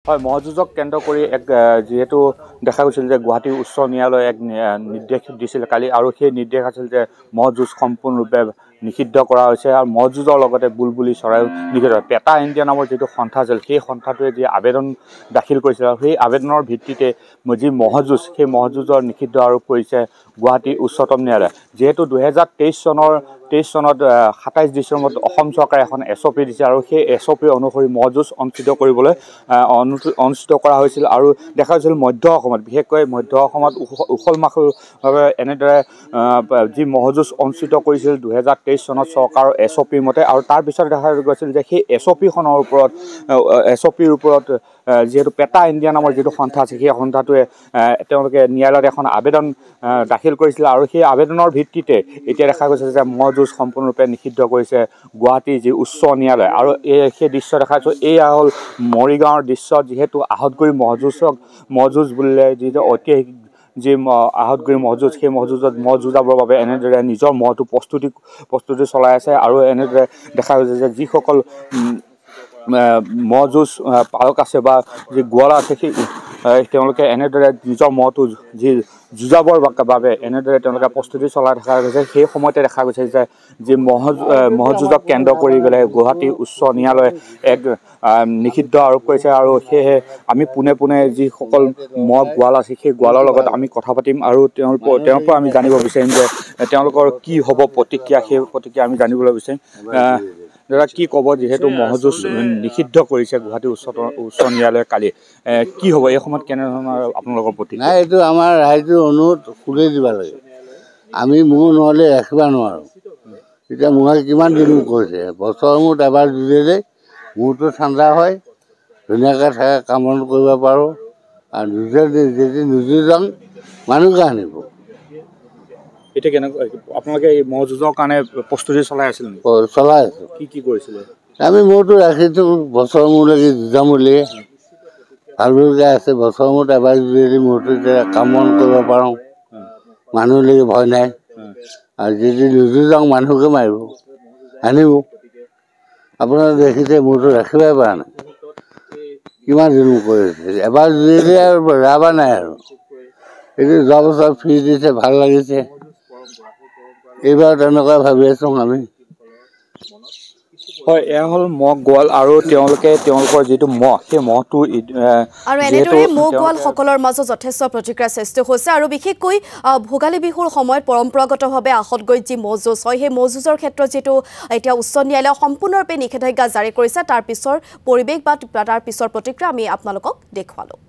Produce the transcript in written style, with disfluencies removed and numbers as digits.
হয় মহযুঁজক কেন্দ্ৰ কৰি এক যেহেতু দেখা গৈছিল যে গুৱাহাটী উচ্চ ন্যায়ালয়ে এক নিৰ্দেশ দিছিল কালি আৰু সেই নিৰ্দেশ আছিল যে মহযুঁজ সম্পূৰ্ণৰূপে নিষিদ্ধ কৰা হৈছে আৰু মহযুঁজৰ লগতে বুলবুলি চৰাইও নিষিদ্ধ পেটা ইণ্ডিয়া নামৰ যিটো সন্থা আছিল সেই সন্থাটোৱে যি আবেদন দাখিল কৰিছিল আৰু সেই আবেদনৰ ভিত্তিতে যি মহযুঁজ সেই মহযুঁজৰ নিষিদ্ধ আৰোপ কৰিছে গুৱাহাটী উচ্চতম ন্যায়ালয়ে যেহেতু 2023 চনত 27 ডিচেম্বৰত অসম চৰকাৰে এখন SOP দিছে আৰু সেই SOP অনুসৰি মহযুঁজ অনুষ্ঠিত কৰিবলৈ অনুষ্ঠিত কৰা হৈছিল আৰু দেখা গৈছিল মধ্য অসমত বিশেষকৈ মধ্য অসমত উখল মাখলভাৱে এনেদৰে যি মহযুঁজ অনুষ্ঠিত কৰিছিল 2023 চনত চৰকাৰৰ SOP মতে আৰু তাৰ পিছত দেখা গৈছিল যে সেই SOPখনৰ ওপৰত যেহেতু পেটা ইণ্ডিয়া নামৰ যিটো সন্থা আছে সেই সন্থাটোৱে তেওঁলোকে ন্যায়ালয়ত এখন আবেদন দাখিল কৰিছিল আৰু সেই আবেদনৰ ভিত্তিতে এতিয়া দেখা গৈছে যে মহযুঁজ সম্পূৰ্ণৰূপে নিষিদ্ধ কৰিছে গুৱাহাটী যি উচ্চ ন্যায়ালয় আৰু সেই দৃশ্য দেখাইছোঁ এয়া হ'ল মৰিগাঁৱৰ দৃশ্য যিহেতু আহতগুৰি মহযুঁজ বুলিলে যিটো ঐতিহাসিক যি আহতগুৰি মহযুঁজ সেই মহযুঁজত মহ যুঁজাবৰ বাবে এনেদৰে নিজৰ মহটো প্ৰস্তুতি চলাই আছে আৰু এনেদৰে দেখা গৈছে যে যিসকল মহযুঁজ পালক আছে বা যি গোৱালা আছে সেই তেওঁলোকে এনেদৰে নিজৰ মহটো যি যুঁজাবৰ বাবে এনেদৰে তেওঁলোকে প্ৰস্তুতি চলাই দেখা গৈছে সেই সময়তে দেখা গৈছে যে যি মহযুঁজক কেন্দ্ৰ কৰি গ'লে গুৱাহাটী উচ্চ ন্যায়ালয়ে এক নিষিদ্ধ আৰোপ কৰিছে আৰু সেয়েহে আমি পোনে পোনে যিসকল মহ গোৱাল আছে সেই গোৱালৰ লগত আমি কথা পাতিম আৰু তেওঁৰ পৰা আমি জানিব বিচাৰিম যে তেওঁলোকৰ কি হ'ব প্ৰতিক্ৰিয়া সেই প্ৰতিক্ৰিয়া আমি জানিবলৈ বিচাৰিম দাদা কি ক'ব যিহেতু মহযুঁজ নিষিদ্ধ কৰিছে গুৱাহাটী উচ্চ ন্যায়ালয়ে কালি কি হ'ব এই সময়ত কেনেধৰণৰ আপোনালোকৰ প্ৰতিক্ৰিয়া নাই এইটো আমাৰ ৰাইজৰ অনুৰোধ খুলি দিব লাগে আমি মূৰ নহ'লে ৰাখিব নোৱাৰোঁ এতিয়া মূহে কিমান দিন কৰিছে বছৰৰ মূৰত এবাৰ যুঁজিলে মূৰটো ঠাণ্ডা হয় ধুনীয়াকৈ থাকে কাম বন কৰিব পাৰোঁ আৰু যদি নুযুঁজাওঁ মানুহকে আনিব এতিয়া কেনেকুৱা আপোনালোকে এই মহযুঁজৰ কাৰণে প্ৰস্তুতি চলাই আছিল নেকি চলাই আছোঁ কি কৰিছিলে আমি মূৰটো ৰাখিছোঁ বছৰৰ মূৰলৈকে যুঁজাম বুলি ভাল ভালকৈ আছে বছৰৰ মূৰত এবাৰ যুঁজিলে মূৰটো এতিয়া কাম বন কৰিব পাৰোঁ মানুহলৈকে ভয় নাই আৰু যদি নুযুঁজাওঁ মানুহকে মাৰিব আনিব আপোনাৰ দেখিছে মূৰটো ৰাখিবই পৰা নাই কিমান দিন কৰিছে এবাৰ যুঁজিলে আৰু ৰাবা নাই আৰু এইটো যোৱা বছৰ ফ্ৰী দিছে ভাল লাগিছে এইবাৰ তেনেকুৱা ভাবি আছোঁ আমি হয় এয়া হ'ল মহ গোৱাল আৰু তেওঁলোকৰ যিটো মহ সেই মহটো আৰু এনেদৰে মহ গোৱালসকলৰ মাজত যথেষ্ট প্ৰতিক্ৰিয়াৰ সৃষ্টি হৈছে আৰু বিশেষকৈ ভোগালী বিহুৰ সময়ত পৰম্পৰাগতভাৱে আহতগুৰিত যি মহ যুঁজ হয় সেই মহ যুঁজৰ ক্ষেত্ৰত যিটো এতিয়া উচ্চ ন্যায়ালয়ে সম্পূৰ্ণৰূপে নিষেধাজ্ঞা জাৰি কৰিছে তাৰ পিছৰ পৰিৱেশ বা তাৰ পিছৰ প্ৰতিক্ৰিয়া আমি আপোনালোকক দেখুৱালোঁ